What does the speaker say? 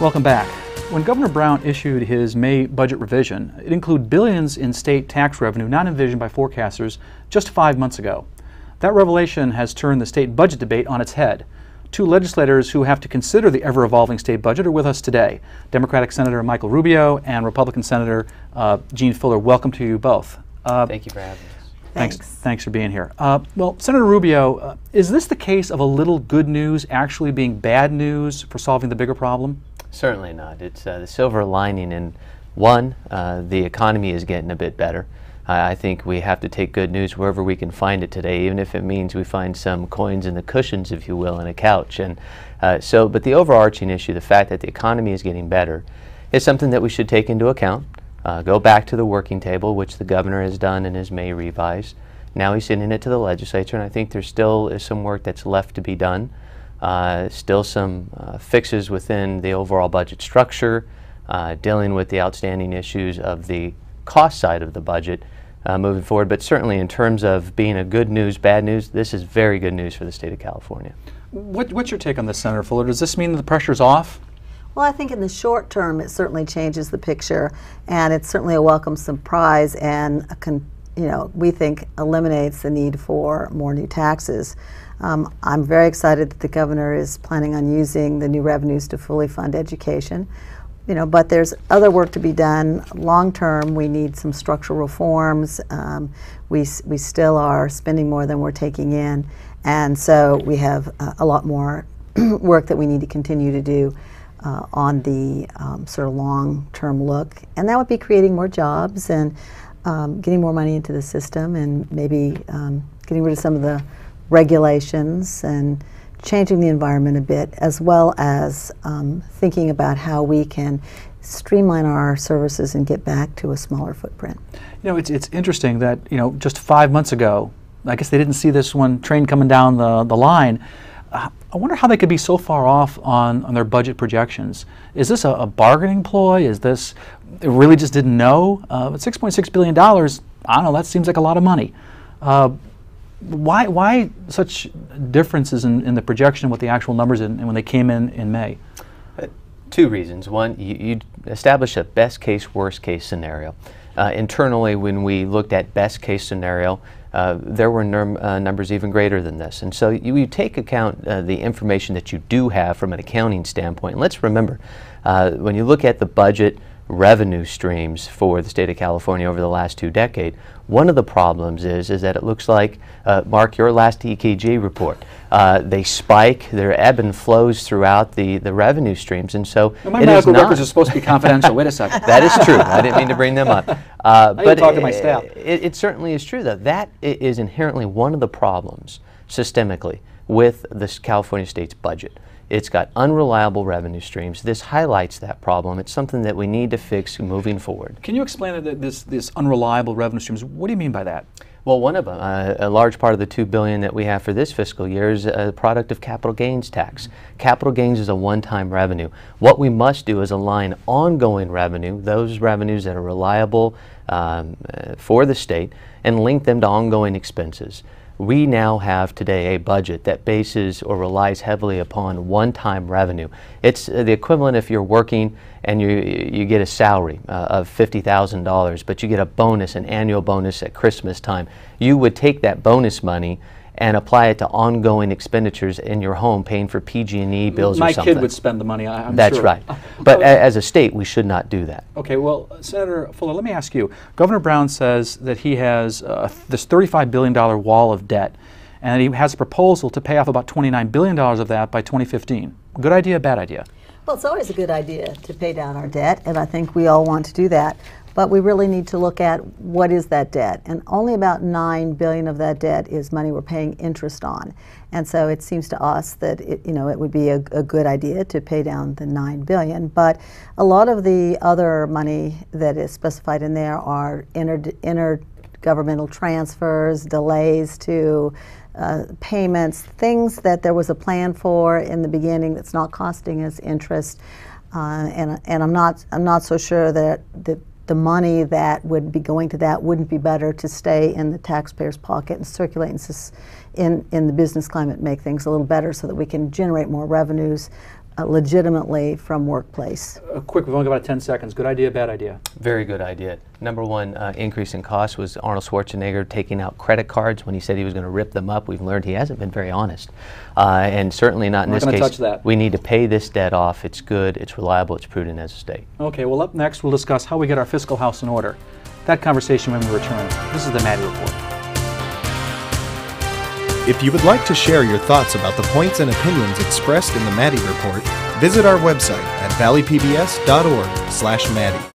Welcome back. When Governor Brown issued his May budget revision, it included billions in state tax revenue not envisioned by forecasters just 5 months ago. That revelation has turned the state budget debate on its head. Two legislators who have to consider the ever-evolving state budget are with us today. Democratic Senator Michael Rubio and Republican Senator Gene Fuller. Welcome to you both. Thank you for having us. Thanks for being here. Well, Senator Rubio, is this the case of a little good news actually being bad news for solving the bigger problem? Certainly not. It's the silver lining in one, the economy is getting a bit better. I think we have to take good news wherever we can find it today, even if it means we find some coins in the cushions, if you will, in a couch. And but the overarching issue, the fact that the economy is getting better, is something that we should take into account. Go back to the working table, which the governor has done in his May revise. Now he's sending it to the legislature, and I think there still is some work that's left to be done. Still some fixes within the overall budget structure, dealing with the outstanding issues of the cost side of the budget moving forward. But certainly in terms of being a good news, bad news, this is very good news for the state of California. What's your take on this, Senator Fuller? Does this mean that the pressure's off? Well, I think in the short term it certainly changes the picture, and it's certainly a welcome surprise, and we think eliminates the need for more new taxes. I'm very excited that the governor is planning on using the new revenues to fully fund education. But there's other work to be done. Long term, we need some structural reforms. We still are spending more than we're taking in, and so we have a lot more work that we need to continue to do on the sort of long-term look, and that would be creating more jobs and getting more money into the system, and maybe getting rid of some of the regulations and changing the environment a bit, as well as thinking about how we can streamline our services and get back to a smaller footprint. It's interesting that just 5 months ago, I guess they didn't see this one train coming down the line. I wonder how they could be so far off on their budget projections. Is this a bargaining ploy? Is this, they really just didn't know? At $6.6 billion, I don't know, that seems like a lot of money. Why such differences in the projection of what the actual numbers and when they came in May? Two reasons. One, you establish a best case, worst case scenario. Internally, when we looked at best case scenario, there were numbers even greater than this. And so you take account the information that you do have from an accounting standpoint. And let's remember, when you look at the budget revenue streams for the state of California over the last 2 decades, one of the problems is that it looks like, Mark, your last EKG report, they spike, there ebb and flows throughout the revenue streams, and so my medical records are supposed to be confidential. Wait a second. That is true. I didn't mean to bring them up. But talk to my staff. It certainly is true, though. That is inherently one of the problems systemically with this California state's budget. It's got unreliable revenue streams. This highlights that problem. It's something that we need to fix moving forward. Can you explain this unreliable revenue streams? What do you mean by that? Well, one of them, a large part of the $2 billion that we have for this fiscal year is a product of capital gains tax. Capital gains is a one-time revenue. What we must do is align ongoing revenue, those revenues that are reliable for the state, and link them to ongoing expenses. We now have today a budget that bases or relies heavily upon one-time revenue. It's the equivalent if you're working and you get a salary of $50,000, but you get a bonus, an annual bonus at Christmas time. You would take that bonus money and apply it to ongoing expenditures in your home, paying for PG&E bills or something. My kid would spend the money, I'm That's sure. right. But as a state, we should not do that. Okay, well, Senator Fuller, let me ask you. Governor Brown says that he has this $35 billion wall of debt, and he has a proposal to pay off about $29 billion of that by 2015. Good idea, bad idea? Well, it's always a good idea to pay down our debt, and I think we all want to do that. But we really need to look at what is that debt, and only about $9 billion of that debt is money we're paying interest on. And so it seems to us that it would be a good idea to pay down the $9 billion. But a lot of the other money that is specified in there are intergovernmental transfers, delays to payments, things that there was a plan for in the beginning that's not costing us interest, and I'm not so sure that the money that would be going to that wouldn't be better to stay in the taxpayer's pocket and circulate in the business climate, make things a little better so that we can generate more revenues legitimately from workplace. Quick, we've only got about 10 seconds. Good idea, bad idea? Very good idea. Number one increase in cost was Arnold Schwarzenegger taking out credit cards when he said he was going to rip them up. We've learned he hasn't been very honest. And certainly not in this case. Touch that. We need to pay this debt off. It's good, it's reliable, it's prudent as a state. Okay, well, up next we'll discuss how we get our fiscal house in order. That conversation when we return. This is the Maddy Report. If you would like to share your thoughts about the points and opinions expressed in the Maddy Report, visit our website at valleypbs.org/Maddy.